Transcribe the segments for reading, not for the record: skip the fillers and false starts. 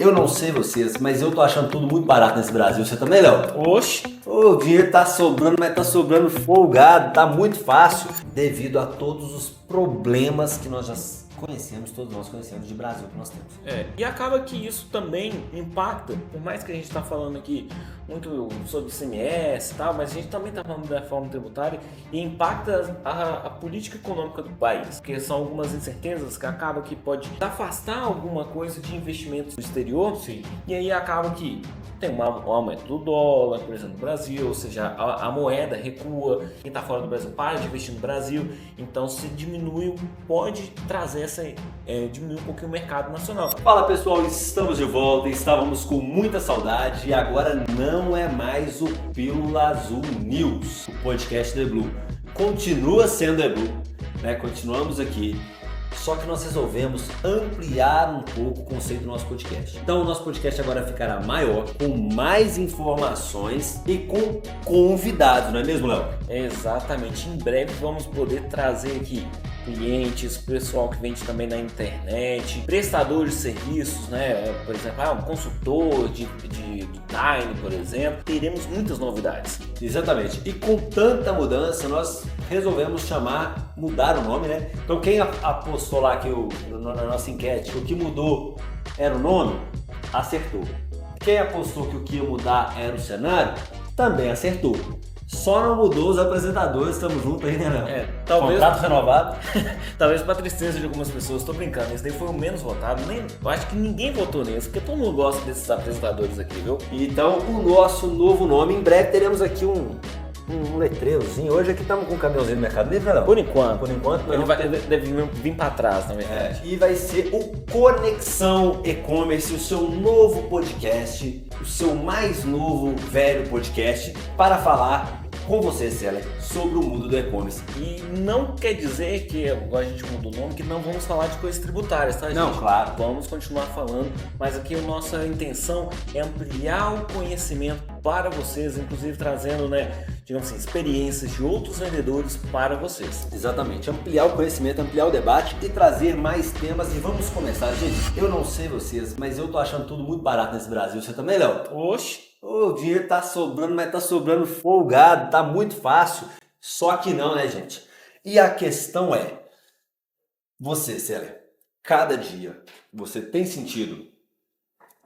Eu não sei vocês, mas eu tô achando tudo muito barato nesse Brasil. Você também, Léo? Oxe, O dinheiro tá sobrando, mas tá sobrando folgado, tá muito fácil, devido a todos os problemas que nós já conhecemos, todos nós conhecemos de Brasil que nós temos. e acaba que isso também impacta, por mais que a gente está falando aqui muito sobre ICMS e tal, mas a gente também está falando da reforma tributária e impacta a política econômica do país, porque são algumas incertezas que acabam que pode afastar alguma coisa de investimentos do exterior. Sim. E aí acaba que tem um aumento do dólar, por exemplo, no Brasil, ou seja, a moeda recua, quem está fora do Brasil para de investir no Brasil, então se diminui, pode trazer diminuir um pouquinho o mercado nacional. Fala pessoal, estamos de volta, estávamos com muita saudade e agora não é mais o Pílula Azul News, o podcast The Blue. Continua sendo The Blue, né? Continuamos aqui. Só que nós resolvemos ampliar um pouco o conceito do nosso podcast. Então o nosso podcast agora ficará maior, com mais informações e com convidados, não é mesmo, Léo? Exatamente. Em breve vamos poder trazer aqui clientes, pessoal que vende também na internet, prestadores de serviços, né? Por exemplo, um consultor de Time, por exemplo. Teremos muitas novidades. Exatamente. E com tanta mudança, nós resolvemos mudar o nome, né? Então quem apostou lá na nossa enquete que o que mudou era o nome, acertou. Quem apostou que o que ia mudar era o cenário, também acertou. Só não mudou os apresentadores, estamos juntos aí, né, Léo? Talvez... Contrato renovado. Talvez para tristeza de algumas pessoas, tô brincando, esse daí foi o menos votado, eu acho que ninguém votou nesse, porque todo mundo gosta desses apresentadores aqui, viu? Então, o nosso novo nome, em breve teremos aqui um letreirozinho. Hoje aqui estamos com um caminhãozinho do Mercado Livre, não? Por enquanto. Por enquanto, não. Ele deve vir para trás, na verdade. E vai ser o Conexão E-Commerce, o seu novo podcast, o seu mais novo, velho podcast, para falar com você, Seller, sobre o mundo do e-commerce. E não quer dizer que, agora a gente mudou o nome, que não vamos falar de coisas tributárias, tá, gente? Não, claro. Vamos continuar falando, mas aqui a nossa intenção é ampliar o conhecimento para vocês, inclusive trazendo, digamos assim, experiências de outros vendedores para vocês. Exatamente, ampliar o conhecimento, ampliar o debate e trazer mais temas. E vamos começar, gente. Eu não sei vocês, mas eu tô achando tudo muito barato nesse Brasil. Você também, Léo? Oxe! O dinheiro tá sobrando, mas tá sobrando folgado, tá muito fácil. Só que não, né, gente? E a questão é, você, Seller, cada dia você tem sentido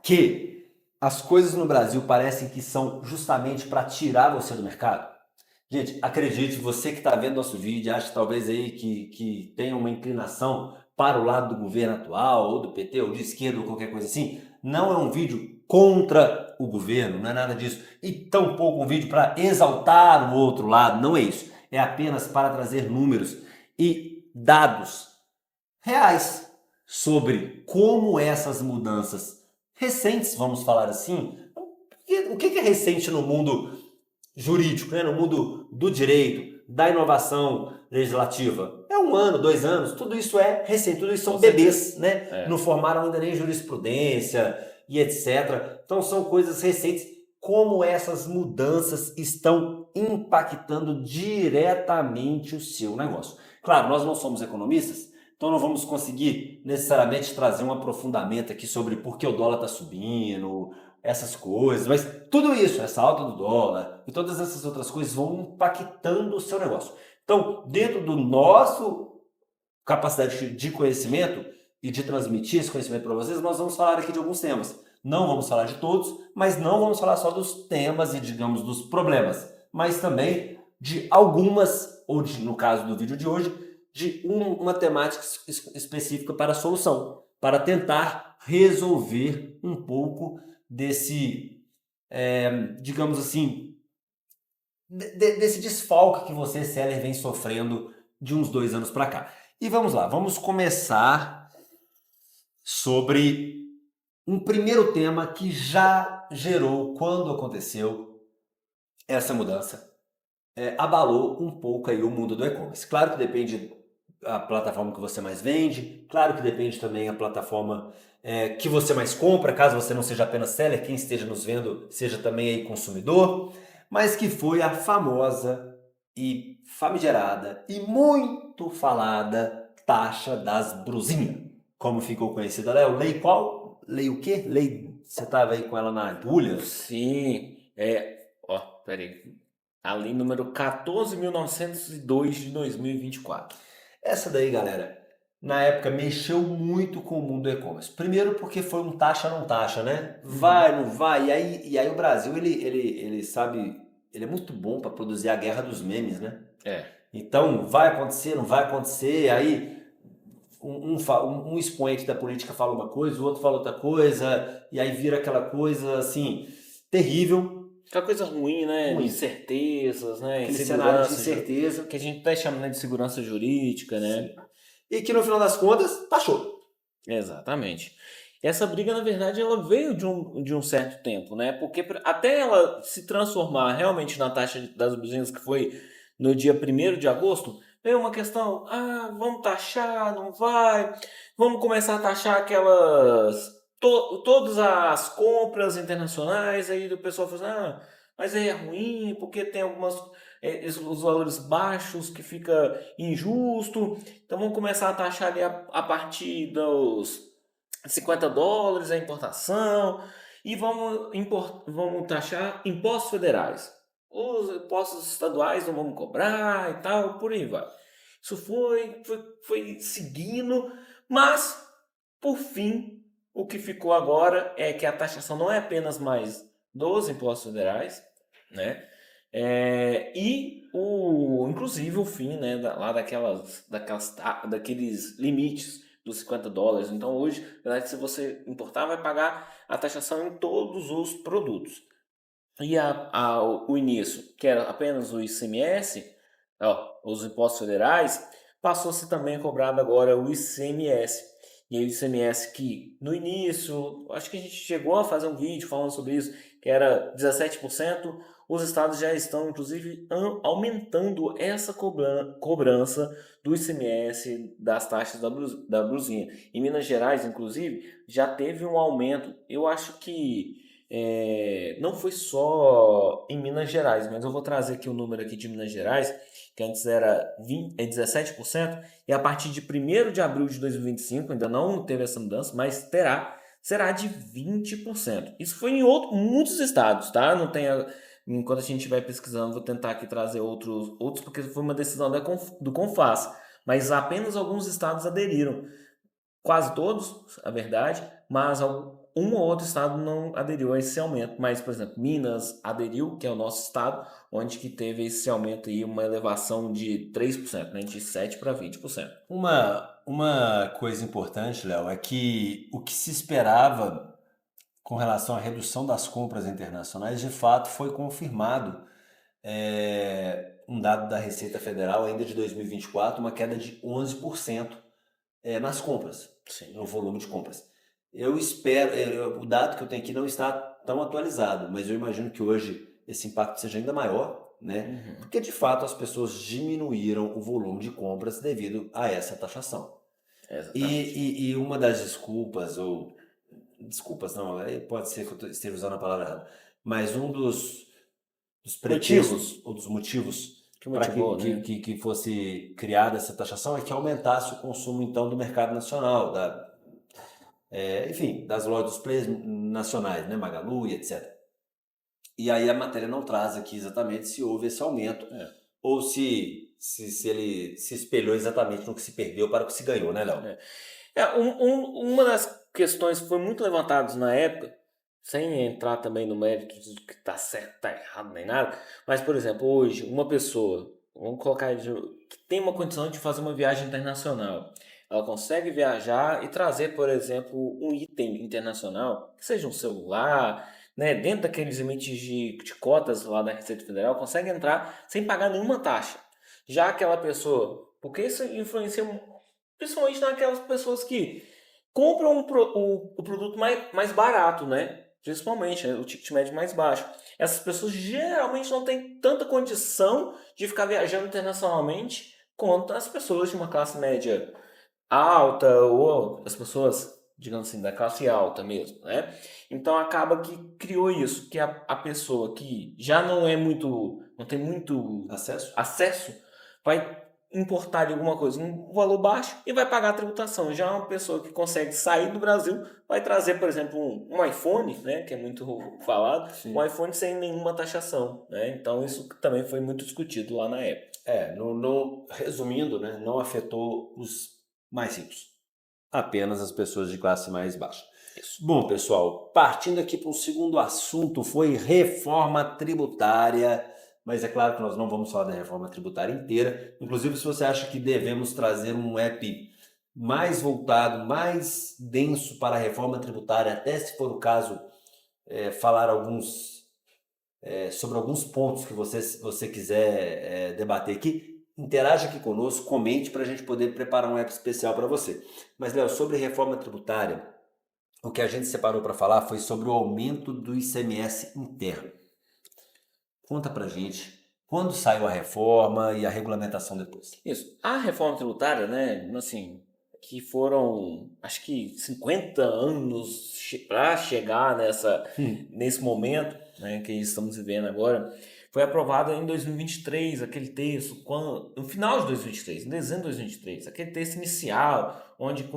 que as coisas no Brasil parecem que são justamente para tirar você do mercado? Gente, acredite, você que está vendo nosso vídeo, acha talvez aí que tenha uma inclinação para o lado do governo atual, ou do PT, ou de esquerda, ou qualquer coisa assim, não é um vídeo contra o governo, não é nada disso. E tampouco um vídeo para exaltar o outro lado, não é isso. É apenas para trazer números e dados reais sobre como essas mudanças recentes, vamos falar assim, o que é recente no mundo jurídico, né? No mundo do direito, da inovação legislativa. É 1 ano, 2 anos, tudo isso é recente, tudo isso são bebês, né? Não formaram ainda nem jurisprudência e etc. Então são coisas recentes. Como essas mudanças estão impactando diretamente o seu negócio. Claro, nós não somos economistas, então não vamos conseguir necessariamente trazer um aprofundamento aqui sobre por que o dólar está subindo, essas coisas, mas tudo isso, essa alta do dólar e todas essas outras coisas vão impactando o seu negócio. Então, dentro do nosso capacidade de conhecimento e de transmitir esse conhecimento para vocês, nós vamos falar aqui de alguns temas. Não vamos falar de todos, mas não vamos falar só dos temas e, digamos, dos problemas, mas também de algumas, ou no caso do vídeo de hoje, de uma temática específica para a solução, para tentar resolver um pouco desse, digamos assim, desse desfalque que você, seller, vem sofrendo de uns 2 anos para cá. E vamos lá, vamos começar sobre um primeiro tema que já gerou, quando aconteceu essa mudança, abalou um pouco aí o mundo do e-commerce. Claro que depende a plataforma que você mais vende, claro que depende também a plataforma que você mais compra, caso você não seja apenas seller, quem esteja nos vendo seja também aí consumidor, mas que foi a famosa e famigerada e muito falada taxa das brusinhas, como ficou conhecida, Léo? Lei qual? lei o quê? Lei, você tava aí com ela na agulha? Sim, ó, peraí. A lei número 14.902 de 2024. Essa daí, galera, na época mexeu muito com o mundo do e-commerce. Primeiro porque foi um taxa não taxa, né? Uhum. Vai, não vai. E aí o Brasil, ele sabe, ele é muito bom para produzir a guerra dos memes, né? É, Então, vai acontecer, não vai acontecer. Aí um expoente da política fala uma coisa, o outro fala outra coisa, e aí vira aquela coisa assim, terrível, aquela coisa ruim, né? ruim. Incertezas, né? Aquele cenário de Insegurança, incerteza. que a gente até chama, né, de segurança jurídica, né? Sim. E que no final das contas, taxou. Exatamente. Essa briga, na verdade, ela veio de um certo tempo, né? Porque até ela se transformar realmente na taxa das buzinas, que foi no dia 1º de agosto, veio uma questão, vamos taxar, não vai, vamos começar a taxar todas as compras internacionais, aí o pessoal fala assim, mas aí é ruim, porque tem os valores baixos que fica injusto, então vamos começar a taxar ali a partir dos US$ 50 a importação e vamos taxar impostos federais. Os impostos estaduais não vamos cobrar e tal, por aí vai. Isso foi seguindo, mas por fim, o que ficou agora é que a taxação não é apenas mais dos impostos federais, né? Inclusive o fim, né, lá daqueles limites dos US$ 50. Então hoje, na verdade, se você importar, vai pagar a taxação em todos os produtos. E o início, que era apenas o ICMS, os impostos federais, passou-se também a cobrar agora o ICMS. E aí o ICMS que no início, acho que a gente chegou a fazer um vídeo falando sobre isso, que era 17%, os estados já estão inclusive aumentando essa cobrança do ICMS das taxas da blusinha. Em Minas Gerais, inclusive, já teve um aumento. Eu acho que não foi só em Minas Gerais, mas eu vou trazer aqui o número aqui de Minas Gerais, que antes era 17%, e a partir de 1º de abril de 2025, ainda não teve essa mudança, mas será de 20%. Isso foi em muitos estados, tá? Não tem enquanto a gente estiver pesquisando, vou tentar aqui trazer outros porque foi uma decisão do CONFAS, mas apenas alguns estados aderiram. Quase todos, a verdade, mas um ou outro estado não aderiu a esse aumento. Mas, por exemplo, Minas aderiu, que é o nosso estado, onde que teve esse aumento aí, uma elevação de 3%, né, de 7% para 20%. Uma coisa importante, Léo, é que o que se esperava com relação à redução das compras internacionais, de fato, foi confirmado. Um dado da Receita Federal ainda de 2024, uma queda de 11% nas compras, Sim. no volume de compras. Eu espero, o dado que eu tenho aqui não está tão atualizado, mas eu imagino que hoje esse impacto seja ainda maior, né? Porque de fato as pessoas diminuíram o volume de compras devido a essa taxação. Exatamente. E uma das desculpas, ou desculpas não, pode ser que eu esteja usando a palavra errada, mas um dos Motivos pretextos ou dos motivos que para motivou, né? que fosse criada essa taxação é que aumentasse o consumo então do mercado nacional, enfim, das lojas dos players nacionais, né, Magalu e etc. E aí a matéria não traz aqui exatamente se houve esse aumento ou se ele se espelhou exatamente no que se perdeu para o que se ganhou, né, Léo? Uma das questões que foi muito levantadas na época, sem entrar também no mérito de que está certo, está errado, nem nada, mas, por exemplo, hoje, uma pessoa, vamos colocar aí, que tem uma condição de fazer uma viagem internacional, ela consegue viajar e trazer, por exemplo, um item internacional, que seja um celular, né, dentro daqueles limites de cotas lá da Receita Federal, consegue entrar sem pagar nenhuma taxa. Já aquela pessoa, porque isso influencia principalmente naquelas pessoas que compram o produto mais barato, né? Principalmente, né? O ticket médio mais baixo. Essas pessoas geralmente não têm tanta condição de ficar viajando internacionalmente quanto as pessoas de uma classe média alta ou as pessoas, digamos assim, da classe alta mesmo, né? Então acaba que criou isso, que a pessoa que já não tem muito Acesso? acesso, vai importar alguma coisa um valor baixo e vai pagar a tributação. Já uma pessoa que consegue sair do Brasil vai trazer, por exemplo, um iPhone, né, que é muito falado, Sim. um iPhone sem nenhuma taxação, né? Então isso também foi muito discutido lá na época. Resumindo, né, não afetou os mais ricos, apenas as pessoas de classe mais baixa. Isso. Bom, pessoal, partindo aqui para o segundo assunto, foi reforma tributária, mas é claro que nós não vamos falar da reforma tributária inteira. Inclusive, se você acha que devemos trazer um app mais voltado, mais denso para a reforma tributária, até se for o caso, falar sobre alguns pontos que você quiser debater aqui, interaja aqui conosco, comente para a gente poder preparar um app especial para você. Mas, Léo, sobre reforma tributária, o que a gente separou para falar foi sobre o aumento do ICMS interno. Conta pra gente quando saiu a reforma e a regulamentação depois. Isso. A reforma tributária, né, assim, que foram, acho que 50 anos para chegar nesse momento, né, que estamos vivendo agora, foi aprovada em 2023, aquele texto, no final de 2023, em dezembro de 2023, aquele texto inicial, onde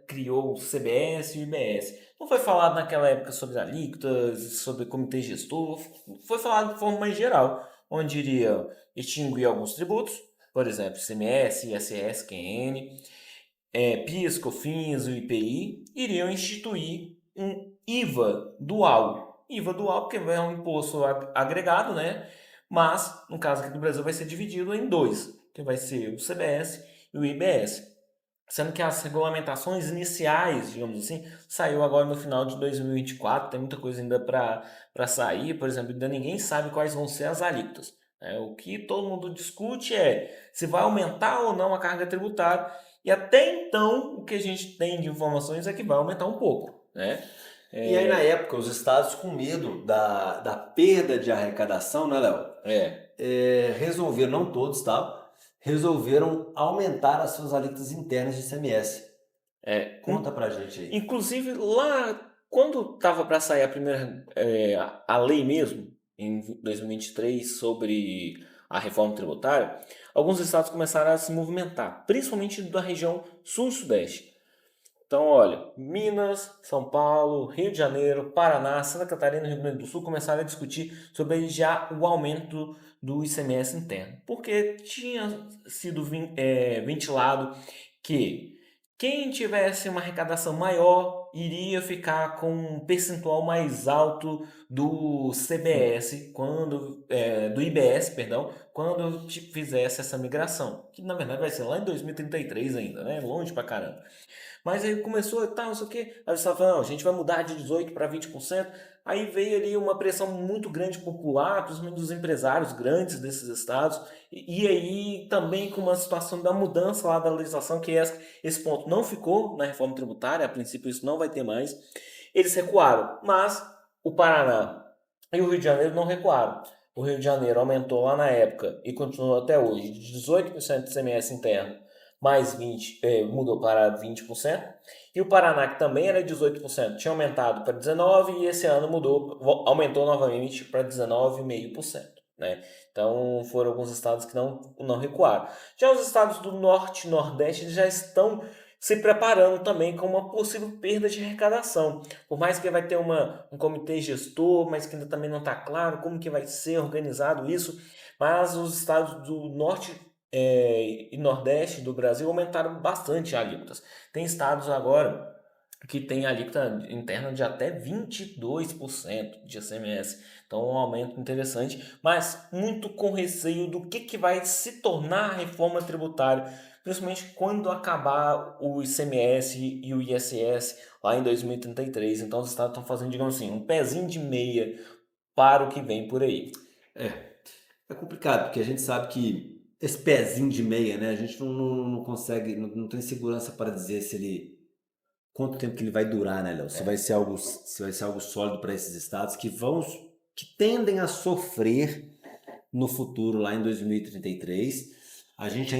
criou o CBS e o IBS. Não foi falado naquela época sobre alíquotas, sobre comitê gestor, foi falado de forma mais geral, onde iria extinguir alguns tributos, por exemplo, ICMS, ISS, QN, PIS, COFINS e IPI, iriam instituir um IVA dual. IVA dual porque é um imposto agregado, né? Mas, no caso aqui do Brasil, vai ser dividido em dois, que vai ser o CBS e o IBS. Sendo que as regulamentações iniciais, digamos assim, saiu agora no final de 2024, tem muita coisa ainda para sair, por exemplo, ainda ninguém sabe quais vão ser as alíquotas. O que todo mundo discute é se vai aumentar ou não a carga tributária, e até então o que a gente tem de informações é que vai aumentar um pouco, né? E aí, na época, os estados, com medo da perda de arrecadação, né, Léo? Resolveram, não todos, tá? Resolveram aumentar as suas alíquotas internas de ICMS. Conta pra gente aí. Inclusive, lá, quando estava para sair a primeira, a lei mesmo, em 2023, sobre a reforma tributária, alguns estados começaram a se movimentar, principalmente da região sul e sudeste. Então, olha, Minas, São Paulo, Rio de Janeiro, Paraná, Santa Catarina e Rio Grande do Sul começaram a discutir sobre já o aumento do ICMS interno, porque tinha sido ventilado que quem tivesse uma arrecadação maior iria ficar com um percentual mais alto do CBS, do IBS, perdão, quando fizesse essa migração, que na verdade vai ser lá em 2033 ainda, né? Longe pra caramba. Mas aí começou e tal, não sei o quê. Aí eles estavam falando, não, a gente vai mudar de 18% para 20%. Aí veio ali uma pressão muito grande popular, principalmente dos empresários grandes desses estados. E aí também com uma situação da mudança lá da legislação, que esse ponto não ficou na reforma tributária, a princípio isso não vai ter mais. Eles recuaram, mas o Paraná e o Rio de Janeiro não recuaram. O Rio de Janeiro aumentou lá na época e continuou até hoje de 18% de CMS interno mais 20, mudou para 20%. E o Paraná, que também era 18%, tinha aumentado para 19% e esse ano aumentou novamente para 19,5%. Né? Então foram alguns estados que não recuaram. Já os estados do norte e nordeste já estão se preparando também com uma possível perda de arrecadação. Por mais que vai ter um comitê gestor, mas que ainda também não está claro como que vai ser organizado isso. Mas os estados do norte e nordeste do Brasil aumentaram bastante alíquotas. Tem estados agora que tem alíquota interna de até 22% de ICMS. Então, um aumento interessante, mas muito com receio do que vai se tornar a reforma tributária, principalmente quando acabar o ICMS e o ISS lá em 2033. Então, os estados estão fazendo, digamos assim, um pezinho de meia para o que vem por aí. É complicado, porque a gente sabe que esse pezinho de meia, né? A gente não consegue, não tem segurança para dizer quanto tempo que ele vai durar, né, Léo? Se vai ser algo sólido para esses estados que tendem a sofrer no futuro, lá em 2033. Pra gente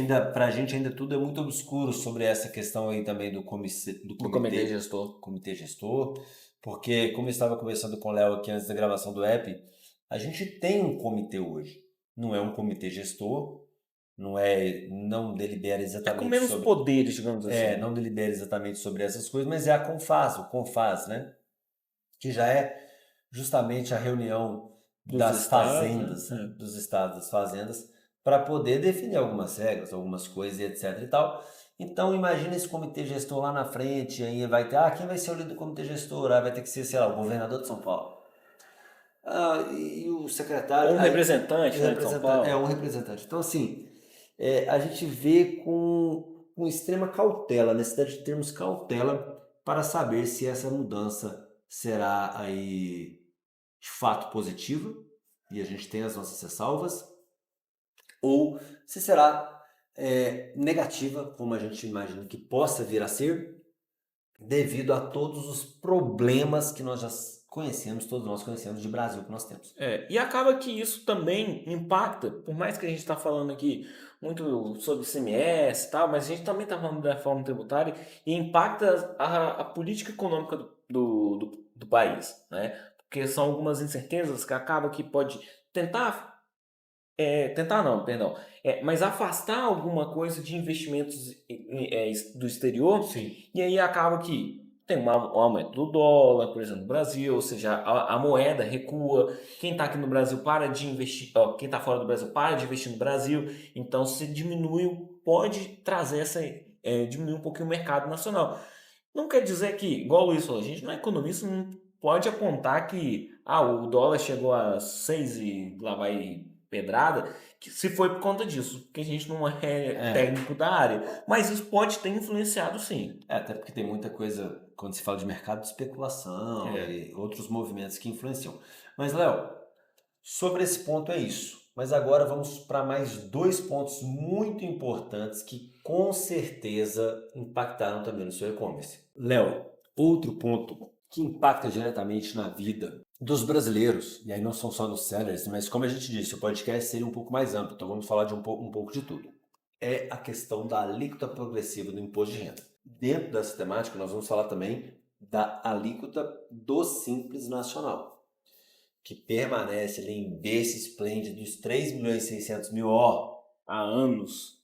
ainda tudo é muito obscuro sobre essa questão aí também do Comitê gestor. Comitê gestor, porque como eu estava conversando com o Léo aqui antes da gravação do app, a gente tem um comitê hoje. Não é um comitê gestor, não delibera É com exatamente menos sobre, poderes, digamos assim. não delibera exatamente sobre essas coisas, mas é a CONFAS, o CONFAS, né? Que já é justamente a reunião Dos das estados, né? fazendas, dos estados das fazendas, para poder definir algumas regras, algumas coisas e etc e tal. Então imagina esse comitê gestor lá na frente, aí vai ter, quem vai ser o líder do comitê gestor? Vai ter que ser, sei lá, o governador de São Paulo. E o Ou secretário, um o representante, né, de São representante, Paulo. um representante. Então assim, a gente vê com extrema cautela, a necessidade de termos cautela para saber se essa mudança será aí de fato positiva, e a gente tem as nossas ressalvas, ou se será negativa, como a gente imagina que possa vir a ser, devido a todos os problemas que nós já conhecemos, todos nós conhecemos de Brasil que nós temos. E acaba que isso também impacta, por mais que a gente está falando aqui muito sobre ICMS e tal, mas a gente também está falando da reforma tributária e impacta a política econômica do país, né? Porque são algumas incertezas que acaba que pode tentar não, perdão, mas afastar alguma coisa de investimentos do exterior. Sim. E aí acaba que tem um aumento do dólar, por exemplo, no Brasil, ou seja, a moeda recua. Quem está aqui no Brasil para de investir, quem está fora do Brasil para de investir no Brasil. Então, se diminui, pode trazer diminuir um pouquinho o mercado nacional. Não quer dizer que, igual o Luiz falou, a gente não é economista, não pode apontar que o dólar chegou a 6 e lá vai pedrada, que se foi por conta disso, porque a gente não é técnico da área. Mas isso pode ter influenciado sim. Até porque tem muita coisa, quando se fala de mercado de especulação e outros movimentos que influenciam. Mas, Léo, sobre esse ponto é isso. Mas agora vamos para mais dois pontos muito importantes que com certeza impactaram também no seu e-commerce. Léo, outro ponto que impacta diretamente na vida dos brasileiros, e aí não são só nos sellers, mas como a gente disse, o podcast seria um pouco mais amplo, então vamos falar de um pouco de tudo. É a questão da alíquota progressiva do imposto de renda. Dentro dessa temática, nós vamos falar também da alíquota do Simples Nacional, que permanece ali em berço esplêndido dos 3.600.000 há anos.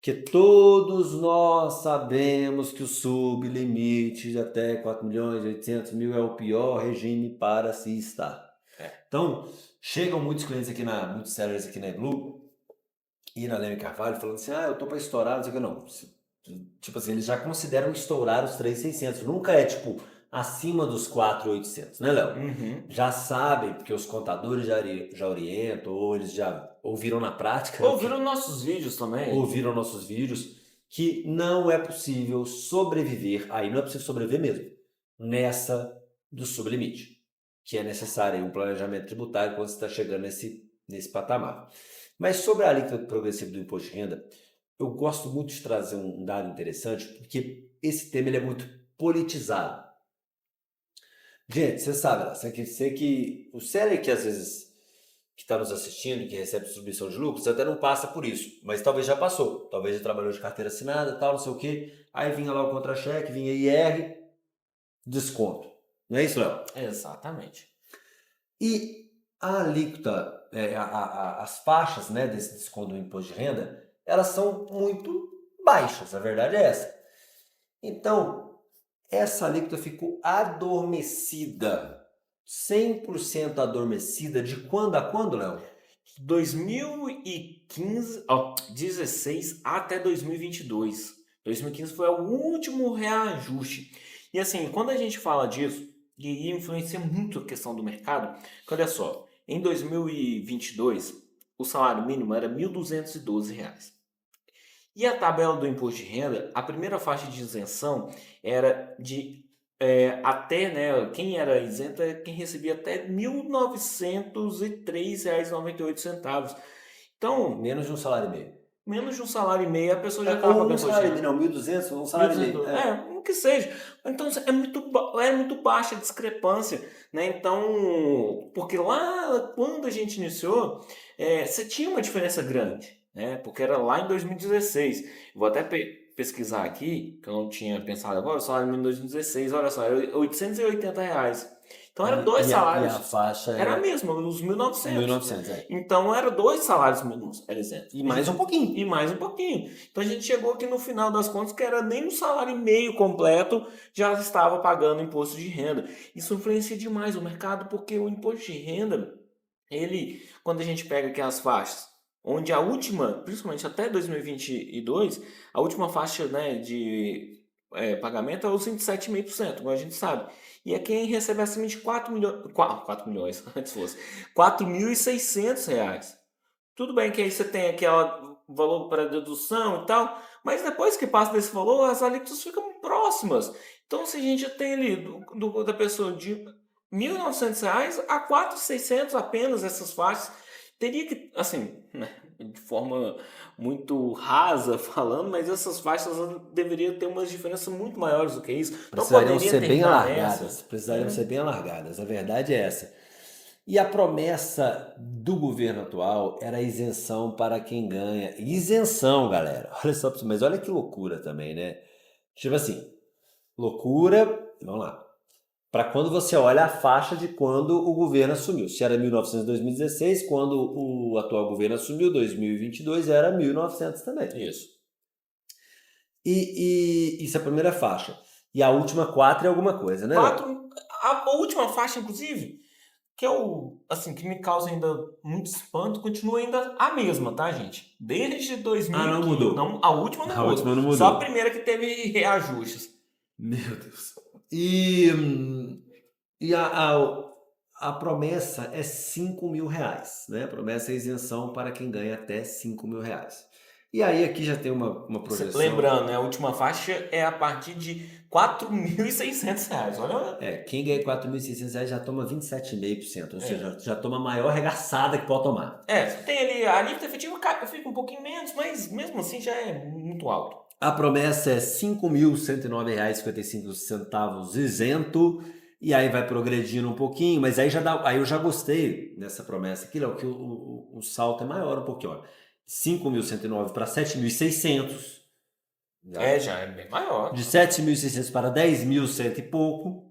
Que todos nós sabemos que o sublimite de até 4.800.000 é o pior regime para se estar. Então, chegam muitos clientes aqui muitos sellers aqui na Blue e na Leme Carvalho falando assim, eu tô para estourar, não sei o que, não. Tipo assim, eles já consideram estourar os 3.600. Nunca é tipo acima dos 4.800, né, Léo? Uhum. Já sabem, porque os contadores já orientam, ou eles já ouviram na prática. Ouviram nossos vídeos também. Ouviram nossos vídeos, que não é possível sobreviver, aí não é possível sobreviver mesmo, nessa do sublimite, que é necessário um planejamento tributário quando você está chegando nesse patamar. Mas sobre a alíquota progressiva do imposto de renda, eu gosto muito de trazer um dado interessante, porque esse tema ele é muito politizado. Gente, você sabe, você que o seller que às vezes que está nos assistindo, que recebe distribuição de lucros, até não passa por isso, mas talvez já passou, talvez já trabalhou de carteira assinada, tal, não sei o quê, aí vinha lá o contra-cheque, vinha IR, desconto. Não é isso, Léo? Exatamente. E a alíquota, as faixas, né, desse desconto do imposto de renda, elas são muito baixas, a verdade é essa. Então, essa alíquota ficou adormecida, 100% adormecida, de quando a quando, Léo? 2015, 16 até 2022. 2015 foi o último reajuste. E assim, quando a gente fala disso, e influencia muito a questão do mercado, que olha só, em 2022, o salário mínimo era R$ 1.212. E a tabela do imposto de renda, a primeira faixa de isenção era de até, né, quem era isento é quem recebia até R$ 1.903,98. Então, Menos de um salário e meio. menos de um salário e meio, a pessoa já estava Ou pagando um salário e imposto de meio, não, 1.200, um salário e meio. 1.212. O que seja. Então, é muito baixa a discrepância, né? Então, porque lá, quando a gente iniciou, você tinha uma diferença grande, né? Porque era lá em 2016. Vou até pesquisar aqui, que eu não tinha pensado agora, o salário mínimo em 2016, olha só, era R$ 880. Então era dois E salários. a faixa Era a mesma, os 1.900. 1.900, Então era dois salários mínimos, era isento. E mais um pouquinho. E mais um pouquinho. Então a gente chegou aqui no final das contas que era nem no salário e meio completo já estava pagando imposto de renda. Isso influencia demais o mercado porque o imposto de renda, ele, quando a gente pega aqui as faixas, onde a última, principalmente até 2022, a última faixa, né, de pagamento é os 27,5%, como a gente sabe. E é quem recebe acima de 4 milhões, 4 milhões, antes fosse, R$ 4.600. Tudo bem que aí você tem aquele valor para dedução e tal, mas depois que passa desse valor, as alíquotas ficam próximas. Então, se a gente tem ali da pessoa de R$ 1.900 a 4.600 apenas essas faixas, teria que, assim, né, de forma muito rasa falando, mas essas faixas deveriam ter umas diferenças muito maiores do que isso. Não Precisariam poderia ser bem terminar alargadas. nessa. Precisariam ser bem alargadas. A verdade é essa. E a promessa do governo atual era a isenção para quem ganha. Isenção, galera. Olha só, mas olha que loucura também, né? Tipo assim, loucura, vamos lá. Para quando você olha a faixa de quando o governo assumiu. Se era 1900 2016, quando o atual governo assumiu, 2022, era 1900 também. Isso. E isso é a primeira faixa. E a última 4 é alguma coisa, né? A última faixa, inclusive, que é assim, que me causa ainda muito espanto, continua ainda a mesma, tá, gente? Desde 2015. Não mudou. Não, a última não A mudou. última não mudou. Só a primeira que teve reajustes. Meu Deus. E a promessa é R$ 5.000, né? A promessa é isenção para quem ganha até R$ 5.000. E aí aqui já tem uma projeção. Lembrando, né, a última faixa é a partir de R$ 4.600. Olha. Quem ganha R$ 4.600 já toma 27,5%. Ou seja, já toma a maior arregaçada que pode tomar. Você tem ali a alíquota efetiva, fica um pouquinho menos, mas mesmo assim já é muito alto. A promessa é R$ 5.109,55 isento. E aí vai progredindo um pouquinho, mas aí eu já gostei dessa promessa aqui, Léo, que o salto é maior um pouquinho, ó. 5.109 para 7.600. Já é bem maior. De 7.600 para 10.100 e pouco.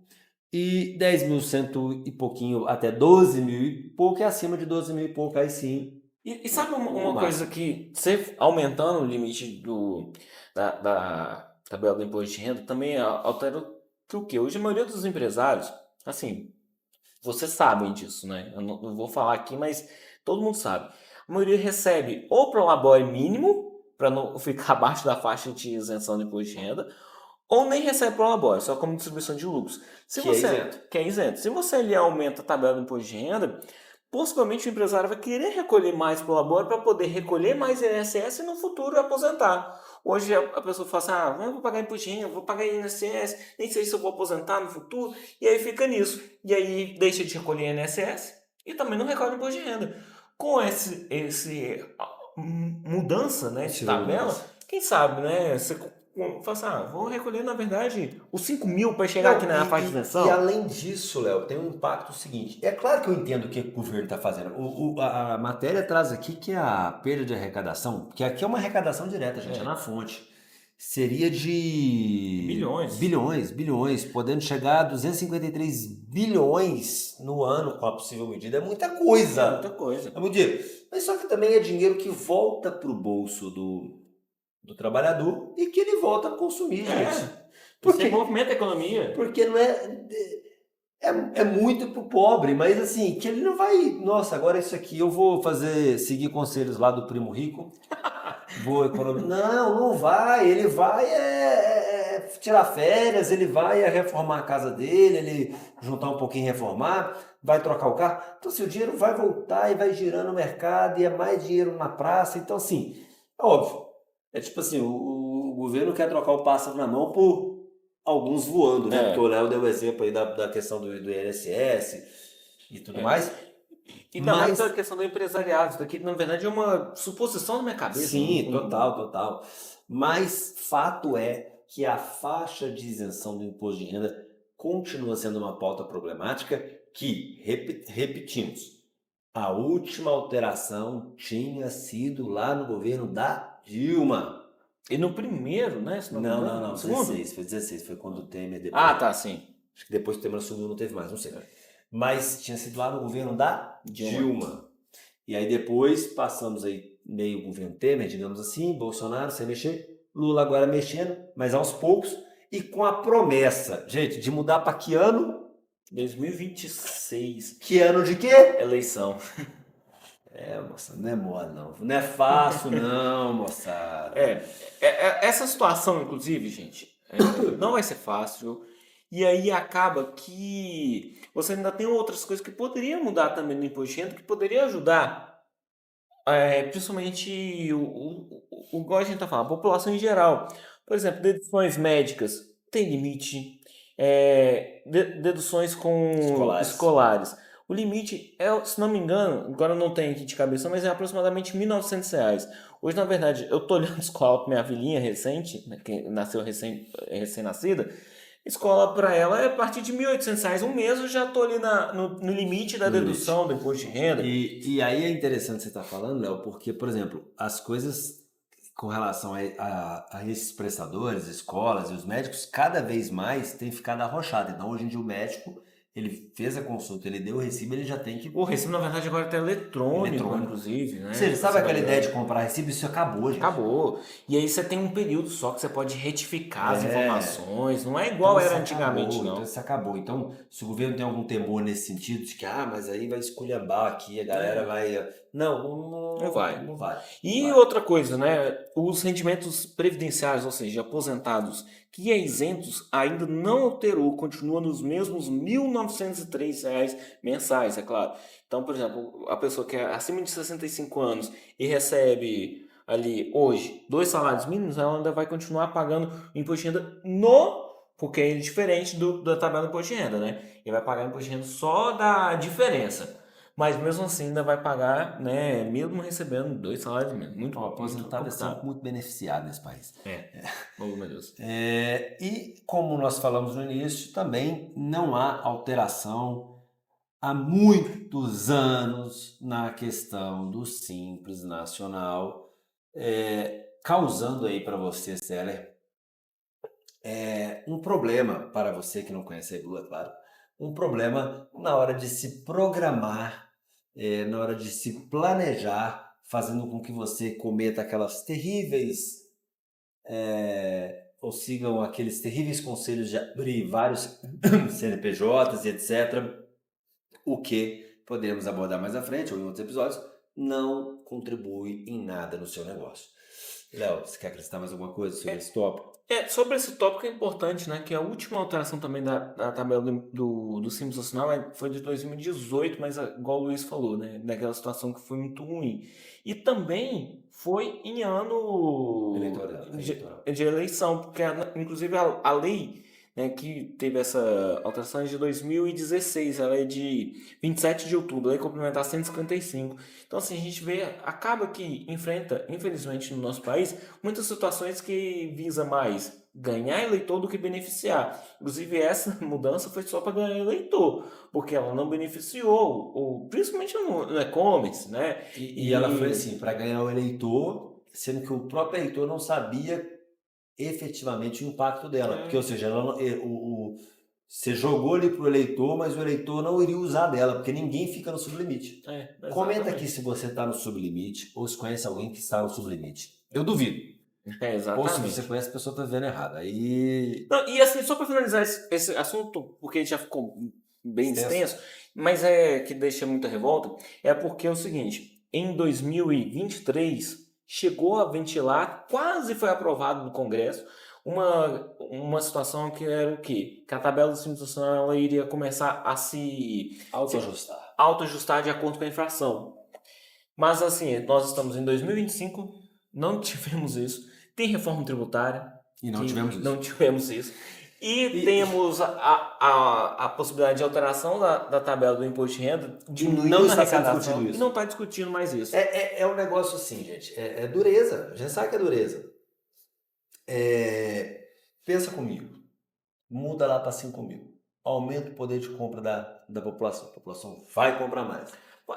E 10.100 e pouquinho até 12.000 e pouco, é acima de 12.000 e pouco, aí sim. E sabe uma coisa que, você aumentando o limite da tabela do imposto de renda, também altera o quê? Hoje a maioria dos empresários, assim, vocês sabem disso, né? Eu não vou falar aqui, mas todo mundo sabe. A maioria recebe ou prolabore mínimo, para não ficar abaixo da faixa de isenção do imposto de renda, ou nem recebe prolabore, só como distribuição de lucros. Que é isento. Se você ali aumenta a tabela do imposto de renda, possivelmente o empresário vai querer recolher mais prolabore para poder recolher mais INSS e no futuro aposentar. Hoje a pessoa fala assim, eu vou pagar imposto de renda, vou pagar INSS, nem sei se eu vou aposentar no futuro, e aí fica nisso. E aí deixa de recolher INSS e também não recolhe imposto de renda. Com esse mudança, né, de tabela, quem sabe, né, você fala assim, vou recolher, na verdade, os 5.000 para chegar aqui na faixa de isenção. E além disso, Léo, tem um impacto seguinte. É claro que eu entendo o que o governo está fazendo. A matéria traz aqui que a perda de arrecadação, que aqui é uma arrecadação direta, gente, é na fonte, seria de bilhões, podendo chegar a 253 bilhões no ano com a possível medida. É muita coisa. É muita coisa. É muito dinheiro. Mas só que também é dinheiro que volta para o bolso do trabalhador e que ele volta a consumir, gente. Porque movimenta a economia. Porque não é muito pro pobre, mas assim, que ele não vai, nossa, agora isso aqui eu vou seguir conselhos lá do primo rico, vou economizar. Não vai, ele vai tirar férias, ele vai reformar a casa dele, ele juntar um pouquinho e reformar, vai trocar o carro. Então assim, o dinheiro vai voltar e vai girando no mercado e é mais dinheiro na praça. Então assim, é óbvio. É tipo assim, o governo quer trocar o pássaro na mão por alguns voando, né? Porque o Léo deu o exemplo aí da questão do INSS e tudo mais. E também a questão do empresariado. Isso daqui, na verdade, é uma suposição na minha cabeça. Sim, total. Mas fato é que a faixa de isenção do imposto de renda continua sendo uma pauta problemática que, repetimos, a última alteração tinha sido lá no governo da Dilma. E no primeiro, né? Não, 16. Foi 16. Foi quando o Temer depois. Tá, sim. Acho que depois do Temer assumiu não teve mais, não sei. Mas tinha sido lá no governo da Dilma. E aí depois passamos aí meio governo Temer, digamos assim, Bolsonaro sem mexer, Lula agora mexendo, mas aos poucos, e com a promessa, gente, de mudar para que ano? 2026. Que ano de quê? Eleição. Moça, não é mole não. Não é fácil não, moçada. Essa situação, inclusive, gente, não vai ser fácil. E aí acaba que você ainda tem outras coisas que poderiam mudar também no imposto de renda, que poderia ajudar, principalmente igual a gente tá falando, a população em geral. Por exemplo, deduções médicas tem limite, deduções com escolares. O limite é, se não me engano, agora eu não tenho aqui de cabeça, mas é aproximadamente R$ 1.900. Hoje, na verdade, eu tô olhando escola para minha filhinha recente, né, que nasceu recém-nascida. Escola para ela é a partir de R$ 1.800. Um mês eu já tô ali no limite da dedução do imposto de renda. E aí é interessante você estar falando, Léo, porque, por exemplo, as coisas com relação a esses prestadores, escolas e os médicos, cada vez mais tem ficado arrochado. Então, hoje em dia, o médico, ele fez a consulta, ele deu o recibo, ele já tem que... O recibo, na verdade, agora tá eletrônico, inclusive, né? Você sabe aquela ideia de comprar recibo? Isso acabou, gente. Acabou. E aí você tem um período só que você pode retificar as informações. Não é igual Então, era antigamente, não. Então, isso acabou. Então, se o governo tem algum temor nesse sentido, de que, mas aí vai esculhambar aqui, a galera vai... Não vai. E outra coisa, né? Os rendimentos previdenciários, ou seja, aposentados, que é isentos, ainda não alterou, continua nos mesmos R$ 1.903 mensais, é claro. Então, por exemplo, a pessoa que é acima de 65 anos e recebe ali hoje 2 salários mínimos, ela ainda vai continuar pagando o imposto de renda porque é diferente da tabela do imposto de renda, né? Ele vai pagar o imposto de renda só da diferença. Mas mesmo assim ainda vai pagar, né? Mesmo recebendo 2 salários mínimos. Muito aposentado é sempre muito beneficiado nesse país. Oh, meu Deus. E como nós falamos no início, também não há alteração há muitos anos na questão do Simples Nacional, causando aí para você, Célia, um problema para você que não conhece a Edu, é claro, um problema na hora de se programar, na hora de se planejar, fazendo com que você cometa aquelas terríveis, ou sigam aqueles terríveis conselhos de abrir vários CNPJs e etc., o que podemos abordar mais à frente ou em outros episódios, não contribui em nada no seu negócio. Léo, você quer acrescentar mais alguma coisa sobre esse tópico? Sobre esse tópico é importante, né? Que a última alteração também da tabela do Simples Nacional foi de 2018, mas igual o Luiz falou, né? Daquela situação que foi muito ruim. E também foi em ano de eleição, porque inclusive a lei, né, que teve essa alteração é de 2016, ela é de 27 de outubro, a lei complementar 155. Então, assim, a gente vê, acaba que enfrenta, infelizmente, no nosso país, muitas situações que visa mais ganhar eleitor do que beneficiar. Inclusive, essa mudança foi só para ganhar eleitor, porque ela não beneficiou, principalmente no e-commerce, né? E ela foi assim, para ganhar o eleitor, sendo que o próprio eleitor não sabia efetivamente o impacto dela. Porque, ou seja, você jogou ali pro eleitor, mas o eleitor não iria usar dela, porque ninguém fica no sublimite. Comenta aqui se você está no sublimite ou se conhece alguém que está no sublimite. Eu duvido. Exatamente. Ou se você conhece, a pessoa está vendo errado. Aí... Não, e assim, só para finalizar esse assunto, porque já ficou bem extenso, mas que deixa muita revolta, é porque é o seguinte, em 2023 chegou a ventilar, quase foi aprovado no Congresso, uma situação que era o quê? Que a tabela do Simples Nacional ela iria começar a se autoajustar de acordo com a inflação. Mas assim, nós estamos em 2025, não tivemos isso. Tem reforma tributária. E não tivemos isso. E temos a possibilidade de alteração da tabela do imposto de renda, diminuindo a arrecadação, e não está discutindo mais isso. É um negócio assim, gente. É dureza. A gente sabe que é dureza. Pensa comigo. Muda lá para 5 mil. Aumenta o poder de compra da população. A população vai comprar mais.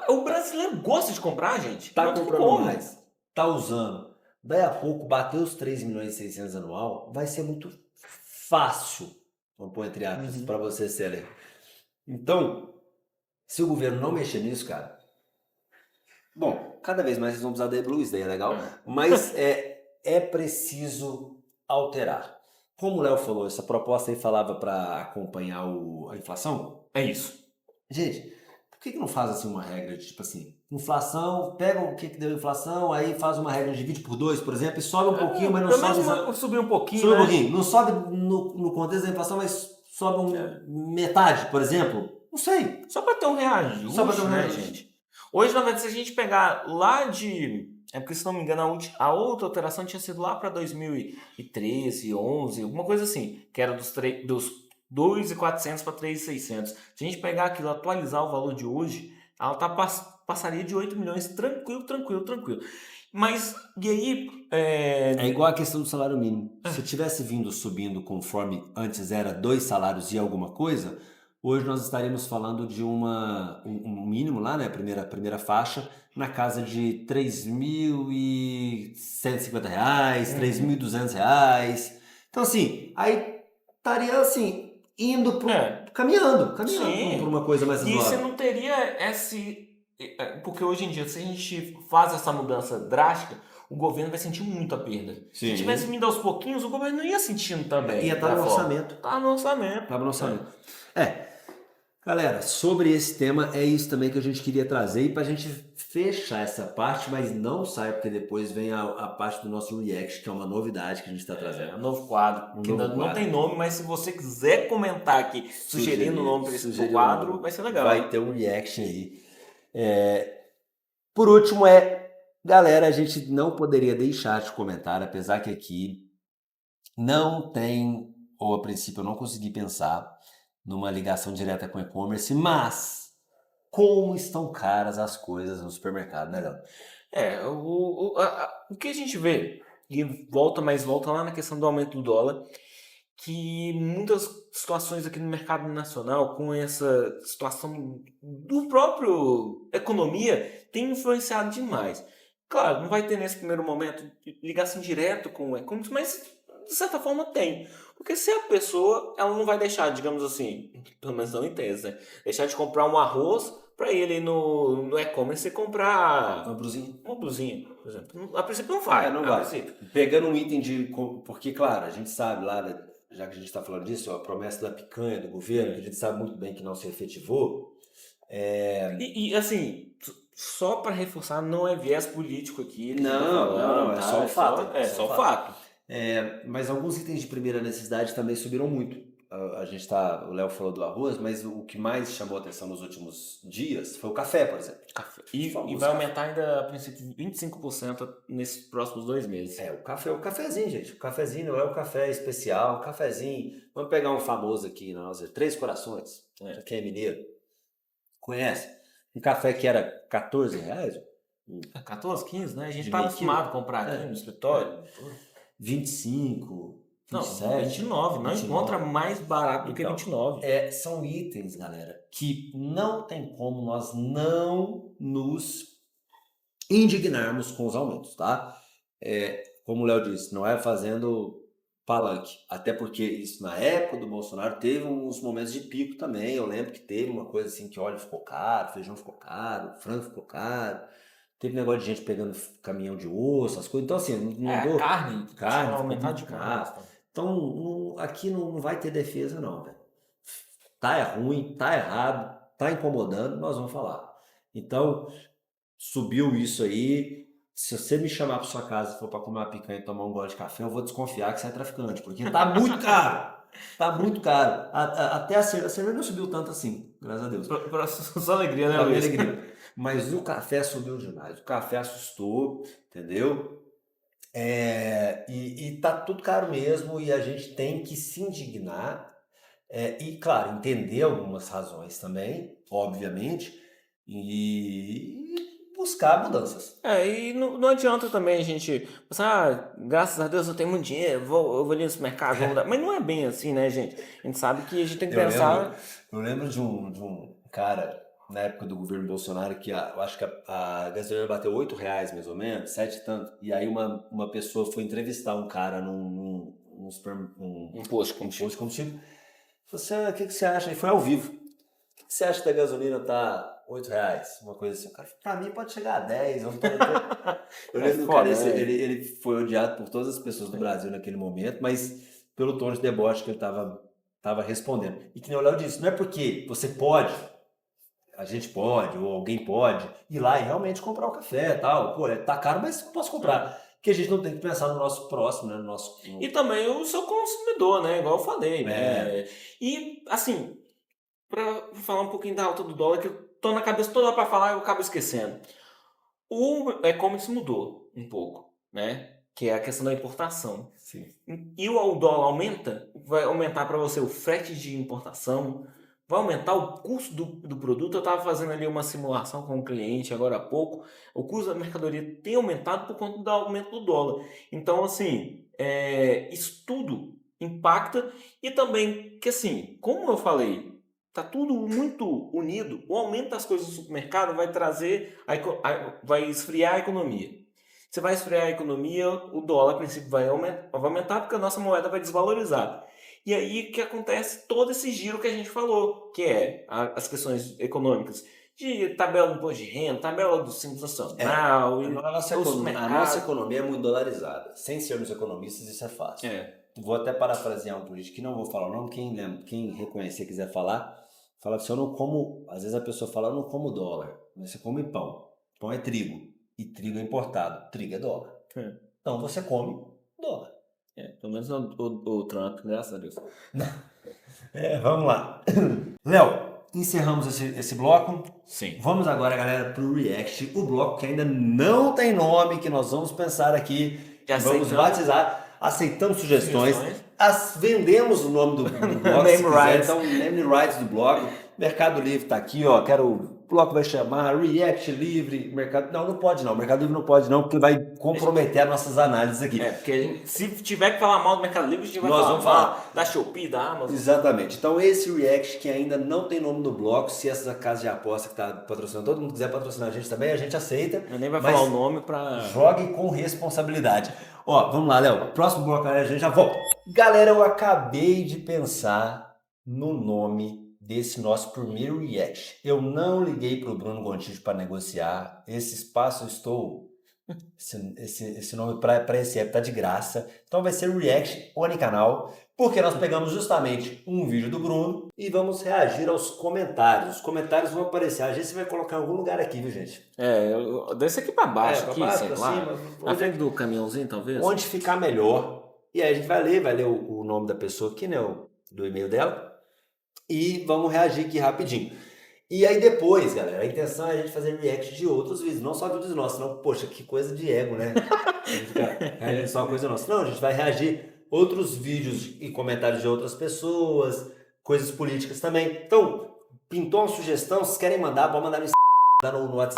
O brasileiro gosta de comprar, gente. Tá comprando mais. Tá usando. Daí a pouco, bater os 3.600.000 anual, vai ser muito fácil Vamos pôr entre aspas, para você, Célia. Então, se o governo não mexer nisso, cara, bom, cada vez mais eles vão precisar da Blue, isso daí é legal, mas é preciso alterar. Como o Léo falou, essa proposta aí falava para acompanhar a inflação. É isso. Gente, por que não faz assim uma regra de tipo assim, inflação, pega o que deu inflação, aí faz uma regra, divide por 2, por exemplo, e sobe um pouquinho, mas não Pelo sobe. menos subir um pouquinho. Sobe um né? pouquinho. Não sobe no contexto da inflação, mas sobe metade, por exemplo. Não sei. Só para ter um reajuste, Só pra ter um né, reajuste. gente? Hoje, na verdade, se a gente pegar lá de... É porque, se não me engano, a outra alteração tinha sido lá para 2013, 11, alguma coisa assim, que era dos 2.400 para 3.600. Se a gente pegar aquilo e atualizar o valor de hoje, ela passaria de 8 milhões tranquilo. Mas, e aí... É igual a questão do salário mínimo. Se tivesse vindo subindo conforme antes era 2 salários e alguma coisa, hoje nós estaríamos falando de um mínimo lá, né? Primeira faixa, na casa de R$3.150, R$3.200. Então, assim, aí estaria assim, indo caminhando Sim. por uma coisa mais E você razoável. não teria porque hoje em dia, se a gente faz essa mudança drástica, o governo vai sentir muita perda. Se Sim. tivesse vindo aos pouquinhos, o governo não ia sentindo também. Ia estar no orçamento. Tá no orçamento. Estava no orçamento. Galera, sobre esse tema é isso também que a gente queria trazer e para a gente fechar essa parte, mas não sai porque depois vem a parte do nosso react, que é uma novidade que a gente está trazendo. É um novo quadro, que ainda não tem nome, mas se você quiser comentar aqui, sugerindo o nome para esse quadro, vai ser legal. Vai ter um react aí. Por último galera, a gente não poderia deixar de comentar, apesar que aqui não tem, ou a princípio eu não consegui pensar numa ligação direta com e-commerce, mas como estão caras as coisas no supermercado, né, Léo? O que a gente vê, e volta lá na questão do aumento do dólar, que muitas situações aqui no mercado nacional, com essa situação do próprio economia, tem influenciado demais. Claro, não vai ter nesse primeiro momento ligação direto com o e-commerce, mas de certa forma tem. Porque se a pessoa, ela não vai deixar, digamos assim, pelo menos não entende, né? Deixar de comprar um arroz para ele no e-commerce comprar Uma blusinha. uma blusinha, por exemplo. A princípio não vai. Não a vai. princípio. Pegando um item porque, claro, a gente sabe lá, né, já que a gente está falando disso, a promessa da picanha do governo, que a gente sabe muito bem que não se efetivou. E assim, só para reforçar, não é viés político aqui. Não, é só o fato. É só o fato. Mas alguns itens de primeira necessidade também subiram muito. O Léo falou do arroz, mas o que mais chamou a atenção nos últimos dias foi o café, por exemplo. E vai aumentar ainda, a princípio, 25% nesses próximos 2 meses. O cafezinho, gente. O cafezinho não é o café especial, o cafezinho. Vamos pegar um famoso aqui na nossa, Três Corações, que é mineiro. Conhece? Um café que era R$14. 14, 15, né? A gente De tá meio acostumado a quilo. comprar aqui no escritório. 25, Não, 27. 29. Não 29. encontra mais barato do que Então, 29. São itens, galera, que não tem como nós não nos indignarmos com os aumentos, tá? Como o Léo disse, não é fazendo palanque. Até porque isso na época do Bolsonaro teve uns momentos de pico também. Eu lembro que teve uma coisa assim que óleo ficou caro, feijão ficou caro, frango ficou caro. Teve negócio de gente pegando caminhão de osso, as coisas. Então assim, não andou. Carne Carne, aumentar ficou de muito carne. caro. Então aqui não vai ter defesa não, velho. Tá ruim, tá errado, tá incomodando, nós vamos falar. Então, subiu isso aí. Se você me chamar para sua casa e for para comer uma picanha e tomar um gole de café, eu vou desconfiar que você é traficante, porque tá muito caro. Tá muito caro. Até a cerveja não subiu tanto assim, graças a Deus. Pra sua alegria, né, Pra minha Luiz? alegria. Mas o café subiu demais. O café assustou, entendeu? E tá tudo caro mesmo e a gente tem que se indignar. E, claro, entender algumas razões também, obviamente, e buscar mudanças. E não adianta também a gente pensar, graças a Deus eu tenho muito dinheiro, eu vou ali nesse mercado, vou mudar. Mas não é bem assim, né, gente? A gente sabe que a gente tem que pensar. Eu lembro de um cara, na época do governo Bolsonaro, que eu acho que a gasolina bateu R$8 mais ou menos, 7 e tanto, e aí uma pessoa foi entrevistar um cara num Um posto posto de combustível. Você, o que você acha? E foi ao vivo. O que você acha que a gasolina tá R$ 8? Uma coisa assim. O cara falou, pra mim pode chegar a 10. Eu, não tô... eu lembro do cara, ele foi odiado por todas as pessoas do Brasil naquele momento, mas pelo tom de deboche que ele tava respondendo. E que nem o Léo disse, não é porque você pode, a gente pode, ou alguém pode, ir lá e realmente comprar o café e tal. Pô, tá caro, mas posso comprar. Porque a gente não tem que pensar no nosso próximo, né? E também o seu consumidor, né? Igual eu falei, né? E, assim, para falar um pouquinho da alta do dólar, que eu tô na cabeça toda para falar e eu acabo esquecendo. O e-commerce mudou um pouco, né? Que é a questão da importação. Sim. E o dólar aumenta, vai aumentar para você o frete de importação, vai aumentar o custo do produto. Eu estava fazendo ali uma simulação com um cliente agora há pouco. O custo da mercadoria tem aumentado por conta do aumento do dólar. Então, assim, isso tudo impacta. E também que, assim, como eu falei, tá tudo muito unido. O aumento das coisas no supermercado vai trazer, vai esfriar a economia. Você vai esfriar a economia, o dólar, a princípio, vai aumentar porque a nossa moeda vai desvalorizar. E aí que acontece todo esse giro que a gente falou, que é as questões econômicas, de tabela do imposto de renda, tabela do Simples Nacional, A nossa economia é muito dolarizada. Sem sermos economistas, isso é fácil. Vou até parafrasear um político que não vou falar o nome, quem reconhecer quiser falar, fala assim, eu não como, às vezes a pessoa fala, eu não como dólar, mas você come pão. Pão é trigo. E trigo é importado. Trigo é dólar. Então você come dólar. Pelo menos o Trump, graças a Deus. Vamos lá. Léo, encerramos esse bloco. Sim. Vamos agora, galera, pro React. O bloco que ainda não tem nome, que nós vamos pensar aqui. Vamos batizar. Aceitamos sugestões. Vendemos o nome do bloco. Name rights. Então, name rights do bloco. Mercado Livre tá aqui, ó. O bloco vai chamar React Livre. Não pode não. Mercado Livre não pode não, porque vai comprometer as nossas análises aqui. Porque se tiver que falar mal do Mercado Livre, a gente vai falar mal da Shopee, da Amazon. Exatamente. Então esse React que ainda não tem nome no bloco, se essa casa de aposta que tá patrocinando, todo mundo quiser patrocinar a gente também, a gente aceita. Eu nem vai falar o nome pra... Jogue com responsabilidade. Ó, vamos lá, Léo. Próximo bloco, galera, a gente já volta. Galera, eu acabei de pensar no nome desse nosso primeiro React. Eu não liguei pro Bruno Gontijo para negociar. Esse espaço eu estou... Esse nome para esse app tá de graça. Então vai ser React Unicanal, porque nós pegamos justamente um vídeo do Bruno e vamos reagir aos comentários. Os comentários vão aparecer. A gente vai colocar em algum lugar aqui, viu, gente? Desse aqui para baixo, aqui, pra sei lá. cima. Na frente do caminhãozinho, talvez. Onde ficar melhor. E aí a gente vai ler o nome da pessoa aqui, né? Do e-mail dela. E vamos reagir aqui rapidinho. E aí depois, galera, a intenção é a gente fazer react de outros vídeos, não só vídeos nossos, não, poxa, que coisa de ego, né? É só coisa nossa. Não, a gente vai reagir outros vídeos e comentários de outras pessoas, coisas políticas também. Então, pintou uma sugestão, vocês querem mandar, pode mandar no WhatsApp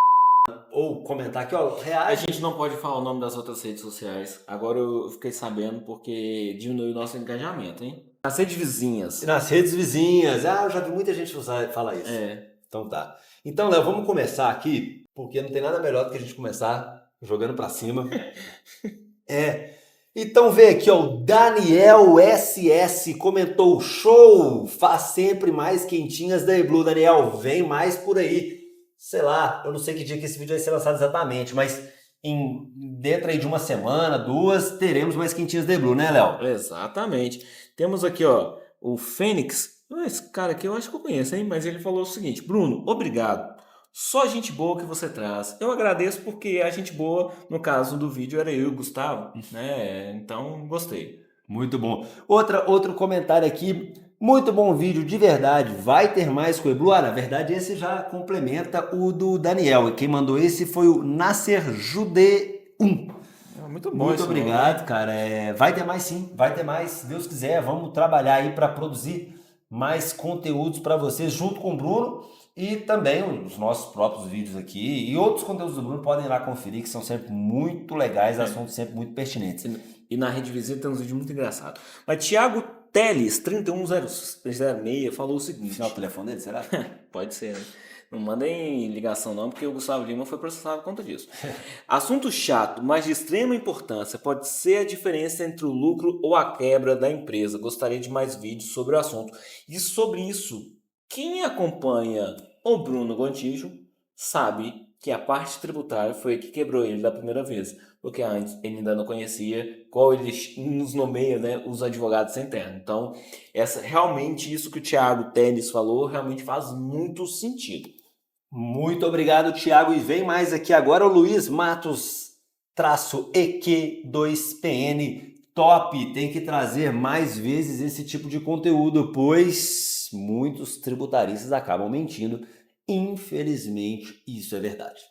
ou comentar aqui, ó, reage. A gente não pode falar o nome das outras redes sociais. Agora eu fiquei sabendo porque diminuiu o nosso engajamento, hein? Nas redes vizinhas. Nas redes vizinhas. Eu já vi muita gente falar isso. Então tá. Então, Léo, vamos começar aqui, porque não tem nada melhor do que a gente começar jogando pra cima. Então vem aqui, ó, o Daniel SS comentou, show, faz sempre mais quentinhas da Blue. Daniel, vem mais por aí. Sei lá, eu não sei que dia que esse vídeo vai ser lançado exatamente, mas dentro aí de uma semana, 2, teremos mais quentinhas da Blue, né, Léo? Exatamente. Temos aqui, ó, o Fênix. Esse cara aqui eu acho que eu conheço, hein? Mas ele falou o seguinte: Bruno, obrigado. Só gente boa que você traz. Eu agradeço porque a gente boa, no caso do vídeo, era eu e o Gustavo, né? Então, gostei. Muito bom. Outro comentário aqui. Muito bom vídeo, de verdade. Vai ter mais com o Blue? Na verdade, esse já complementa o do Daniel. E quem mandou esse foi o Nasser Jude 1. Muito bom. Muito obrigado, cara. Vai ter mais sim, vai ter mais. Se Deus quiser, vamos trabalhar aí para produzir mais conteúdos para vocês junto com o Bruno e também os nossos próprios vídeos aqui. E outros conteúdos do Bruno podem ir lá conferir, que são sempre muito legais, assuntos sempre muito pertinentes. E na Rede Visita tem uns vídeos muito engraçados. Mas Thiago Teles 31006 falou o seguinte. Final do telefone dele, será? Pode ser, né? Não mandem ligação não, porque o Gustavo Lima foi processado por conta disso. Assunto chato, mas de extrema importância, pode ser a diferença entre o lucro ou a quebra da empresa. Gostaria de mais vídeos sobre o assunto. E sobre isso, quem acompanha o Bruno Gontijo sabe que a parte tributária foi a que quebrou ele da primeira vez. Porque antes ele ainda não conhecia qual ele nos nomeia, né, os advogados internos. Então, realmente isso que o Thiago Teles falou realmente faz muito sentido. Muito obrigado, Thiago. E vem mais aqui agora o Luiz Matos, EQ2PN. Top! Tem que trazer mais vezes esse tipo de conteúdo, pois muitos tributaristas acabam mentindo. Infelizmente, isso é verdade.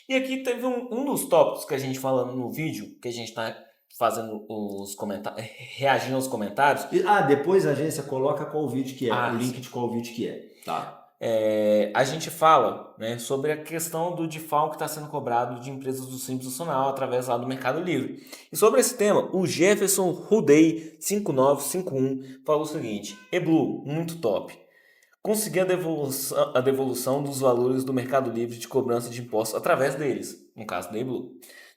E aqui teve um dos tópicos que a gente falando no vídeo, que a gente está fazendo os comentários, reagindo aos comentários. Depois a agência coloca qual vídeo que é, o link sim. de qual vídeo que é. Tá. A gente fala, né, sobre a questão do DIFAL que está sendo cobrado de empresas do Simples Nacional através lá do Mercado Livre. E sobre esse tema, o Jefferson Rudei 5951 falou o seguinte: Eblu, muito top. Consegui a devolução dos valores do Mercado Livre de cobrança de impostos através deles, no caso da Eblu.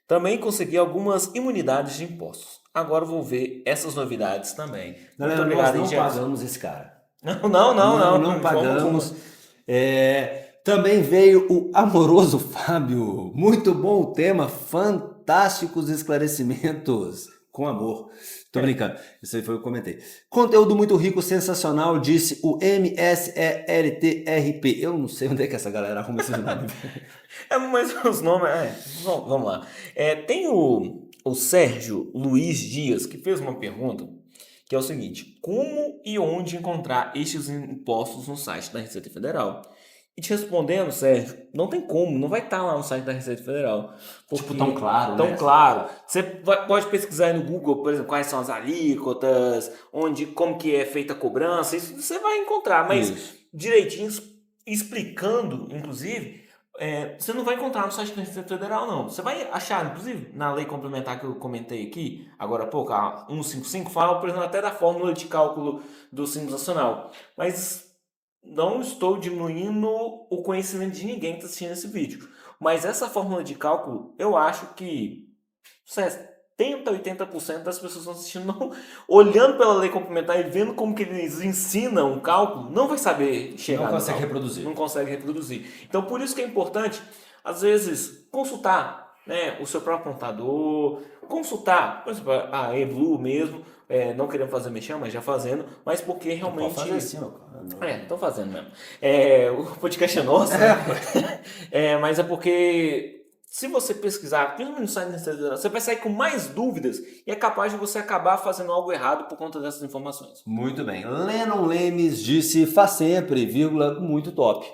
Também consegui algumas imunidades de impostos. Agora vou ver essas novidades também. Muito obrigado, nós não pagamos esse cara. Não pagamos. Também veio o amoroso Fábio. Muito bom o tema, fantásticos esclarecimentos. Com amor. Tô brincando. Isso aí foi o que eu comentei. Conteúdo muito rico, sensacional, disse o MSELTRP. Eu não sei onde é que essa galera arruma esses nomes. Mas os nomes... vamos lá. Tem o Sérgio Luiz Dias, que fez uma pergunta, que é o seguinte: como e onde encontrar estes impostos no site da Receita Federal? E te respondendo, Sérgio, não tem como, não vai estar lá no site da Receita Federal. Tipo, tão claro, tão né? claro. Você pode pesquisar aí no Google, por exemplo, quais são as alíquotas, como que é feita a cobrança, isso você vai encontrar, mas direitinho, explicando, inclusive, você não vai encontrar no site da Receita Federal, não. Você vai achar, inclusive, na lei complementar que eu comentei aqui, agora há pouco, a 155, fala, por exemplo, até da fórmula de cálculo do Simples Nacional. Mas não estou diminuindo o conhecimento de ninguém que está assistindo esse vídeo. Mas essa fórmula de cálculo, eu acho que 70%, 80% das pessoas estão assistindo, não, olhando pela lei complementar e vendo como que eles ensinam o cálculo, não vai saber chegar. Não consegue reproduzir. Não consegue reproduzir. Então, por isso que é importante, às vezes, consultar, né, o seu próprio contador, consultar, por exemplo, a Eblu mesmo, não querendo fazer mexer, mas já fazendo, mas porque realmente... Pode fazer assim, ó. Estão fazendo mesmo. O podcast é nosso, né? Mas é porque se você pesquisar, principalmente no site da Receita Federal, você vai sair com mais dúvidas e é capaz de você acabar fazendo algo errado por conta dessas informações. Muito bem. Lennon Lemes disse, faz sempre, vírgula, muito top.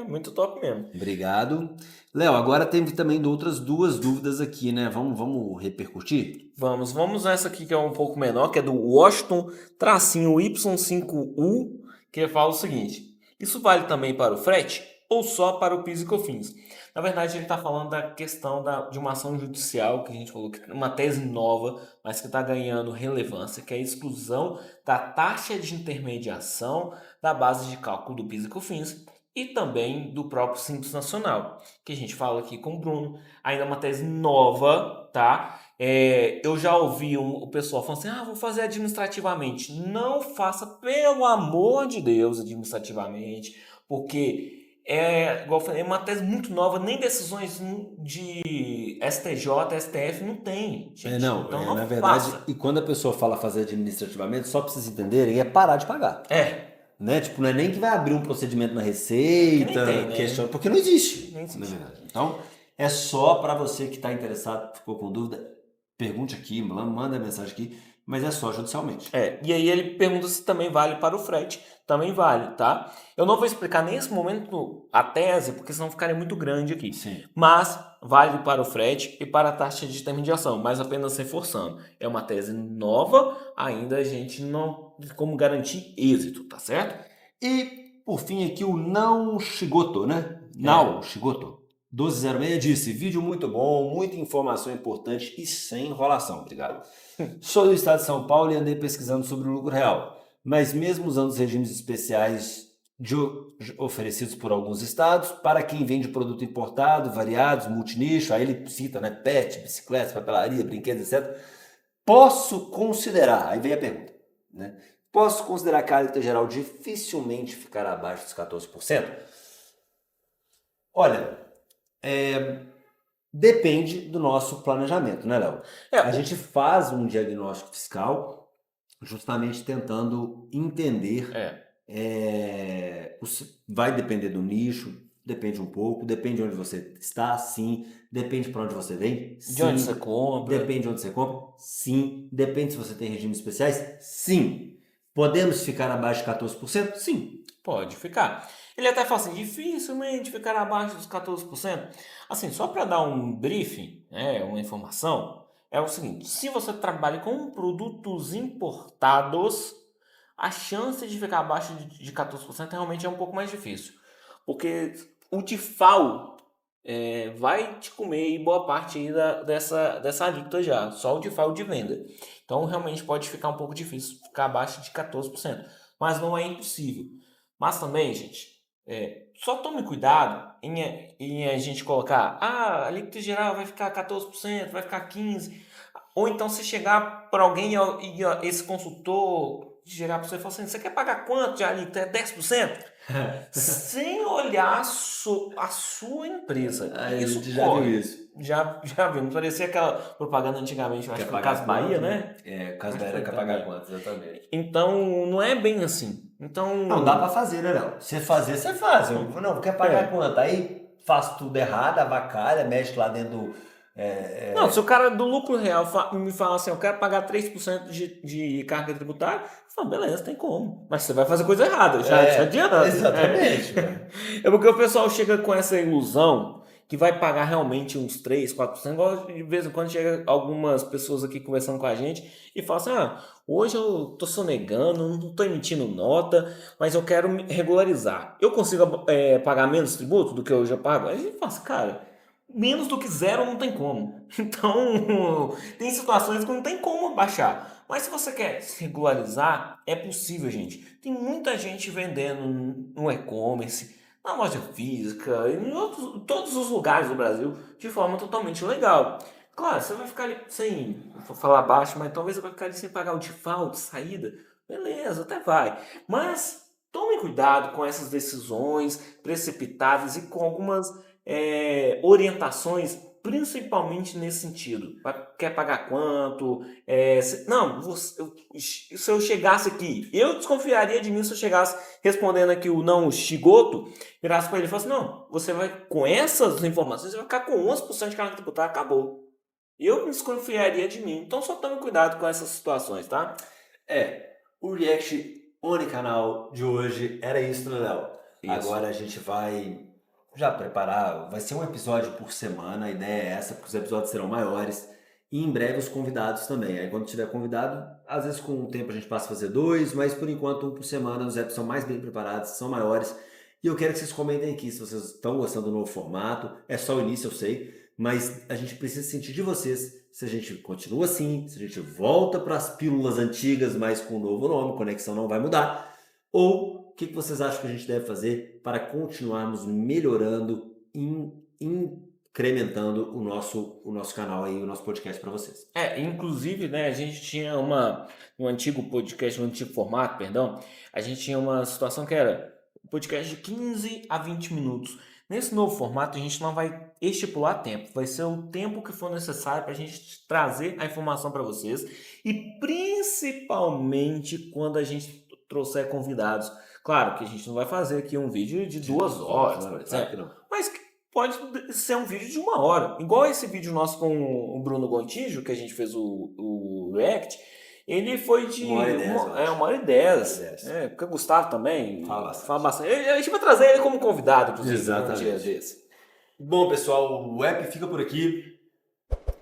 Muito top mesmo. Obrigado. Léo, agora tem também outras duas dúvidas aqui, né? Vamos repercutir? Vamos nessa aqui que é um pouco menor, que é do Washington-Y5U, que fala o seguinte: isso vale também para o frete ou só para o PIS e COFINS? Na verdade, ele está falando da questão de uma ação judicial, que a gente falou que é uma tese nova, mas que está ganhando relevância, que é a exclusão da taxa de intermediação da base de cálculo do PIS e COFINS e também do próprio Simples Nacional, que a gente fala aqui com o Bruno. Ainda é uma tese nova, tá? Eu já ouvi o pessoal falando assim, vou fazer administrativamente. Não faça, pelo amor de Deus, administrativamente, porque igual eu falei, é uma tese muito nova, nem decisões de STJ, STF não tem, gente. Não, então não na verdade, faça. e quando a pessoa fala fazer administrativamente, só para vocês entenderem, é parar de pagar. Né? Tipo, não é nem que vai abrir um procedimento na Receita, questiona, porque não existe. Nem existe. Então, é só para você que está interessado, ficou com dúvida, pergunte aqui, manda mensagem aqui, mas é só judicialmente. E aí ele pergunta se também vale para o frete. Também vale, tá? Eu não vou explicar nesse momento a tese, porque senão ficaria muito grande aqui. Sim. Mas vale para o frete e para a taxa de intermediação, mas apenas reforçando. É uma tese nova, ainda a gente não tem como garantir êxito, tá certo? E, por fim, aqui o Não Shigoto, né? Não Shigoto. 1206 disse, vídeo muito bom, muita informação importante e sem enrolação. Obrigado. Sou do estado de São Paulo e andei pesquisando sobre o lucro real. Mas mesmo usando os regimes especiais oferecidos por alguns estados, para quem vende produto importado, variados, multinicho, aí ele cita, né, pet, bicicletas, papelaria, brinquedos, etc. Posso considerar, aí vem a pergunta, né? Posso considerar que a alíquota geral dificilmente ficará abaixo dos 14%? Olha, depende do nosso planejamento, né, Léo? A gente faz um diagnóstico fiscal justamente tentando entender. Vai depender do nicho, depende um pouco, depende de onde você está, sim. Depende para onde você vem, sim. De onde você compra. Depende de onde você compra, sim. Depende se você tem regimes especiais, sim. Podemos ficar abaixo de 14%? Sim. Pode ficar. Ele até fala assim, dificilmente ficar abaixo dos 14%. Assim, só para dar um briefing, uma informação, é o seguinte, se você trabalha com produtos importados, a chance de ficar abaixo de 14% realmente é um pouco mais difícil. Porque o DIFAL vai te comer boa parte aí dessa alíquota já, só o DIFAL de venda. Então realmente pode ficar um pouco difícil ficar abaixo de 14%, mas não é impossível. Mas também, gente, só tome cuidado em a gente colocar, a alíquota geral vai ficar 14%, vai ficar 15%, ou então se chegar para alguém e esse consultor chegar para você e falar assim, você quer pagar quanto de alíquota? É 10%? Sem olhar a sua empresa. Isso já viu isso. Já vimos. Parecia aquela propaganda antigamente, acho que foi Casas Bahia, né? Casas Bahia quer pagar quanto, exatamente. Então, não é bem assim. Então... Não, dá pra fazer, né, Léo? Você fazer, você faz. Não, quer pagar quanto? Aí faz tudo errado, avacalha, mexe lá dentro Não, se o cara do lucro real me fala assim, eu quero pagar 3% de carga tributária, eu falo, beleza, tem como. Mas você vai fazer coisa errada, já adianta. Exatamente. É porque o pessoal chega com essa ilusão que vai pagar realmente uns 3, 4%, igual de vez em quando chega algumas pessoas aqui conversando com a gente e falam assim, hoje eu tô sonegando, não tô emitindo nota, mas eu quero me regularizar. Eu consigo pagar menos tributo do que eu hoje eu pago? Aí a gente fala assim, cara, menos do que zero não tem como. Então, tem situações que não tem como baixar. Mas se você quer se regularizar, é possível, gente. Tem muita gente vendendo no e-commerce, na loja física, em todos os lugares do Brasil, de forma totalmente legal. Claro, você vai ficar ali sem, vou falar baixo, mas talvez você vai ficar ali sem pagar o default de saída. Beleza, até vai. Mas tome cuidado com essas decisões precipitadas e com algumas orientações, principalmente nesse sentido. Quer pagar quanto? Se eu chegasse aqui, eu desconfiaria de mim se eu chegasse respondendo aqui o não chigoto, virasse para ele e falasse, não, você vai, com essas informações, você vai ficar com 11% de carga tributária, acabou. Eu desconfiaria de mim. Então só tome cuidado com essas situações, tá? O React Unicanal de hoje era isso, né, Léo? Agora a gente vai já preparar, vai ser um episódio por semana, a ideia é essa, porque os episódios serão maiores e em breve os convidados também. Aí quando tiver convidado, às vezes com o tempo a gente passa a fazer 2, mas por enquanto 1 por semana, os episódios são mais bem preparados, são maiores. E eu quero que vocês comentem aqui se vocês estão gostando do novo formato, é só o início, eu sei, mas a gente precisa sentir de vocês se a gente continua assim, se a gente volta para as pílulas antigas, mas com um novo nome, Conexão Não Vai Mudar, ou o que vocês acham que a gente deve fazer para continuarmos melhorando, incrementando o nosso canal aí, o nosso podcast para vocês. Inclusive, né, a gente tinha no antigo podcast, no antigo formato, perdão, a gente tinha uma situação que era um podcast de 15 a 20 minutos. Nesse novo formato, a gente não vai estipular tempo, vai ser o tempo que for necessário para a gente trazer a informação para vocês e principalmente quando a gente trouxer convidados. Claro que a gente não vai fazer aqui um vídeo de 2 horas, por exemplo, mas pode ser um vídeo de 1 hora. Igual esse vídeo nosso com o Bruno Gontijo, que a gente fez o React, ele foi de 1h10. Porque o Gustavo também fala bastante. A gente vai trazer ele como convidado, inclusive. Exatamente. Bom, pessoal, o app fica por aqui.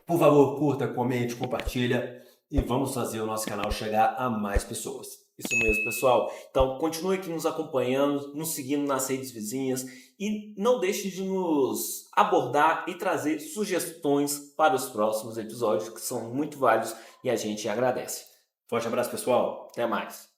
Por favor, curta, comente, compartilha. e vamos fazer o nosso canal chegar a mais pessoas. Isso mesmo, pessoal. Então, continue aqui nos acompanhando, nos seguindo nas redes vizinhas e não deixe de nos abordar e trazer sugestões para os próximos episódios, que são muito válidos e a gente agradece. Forte abraço, pessoal! Até mais.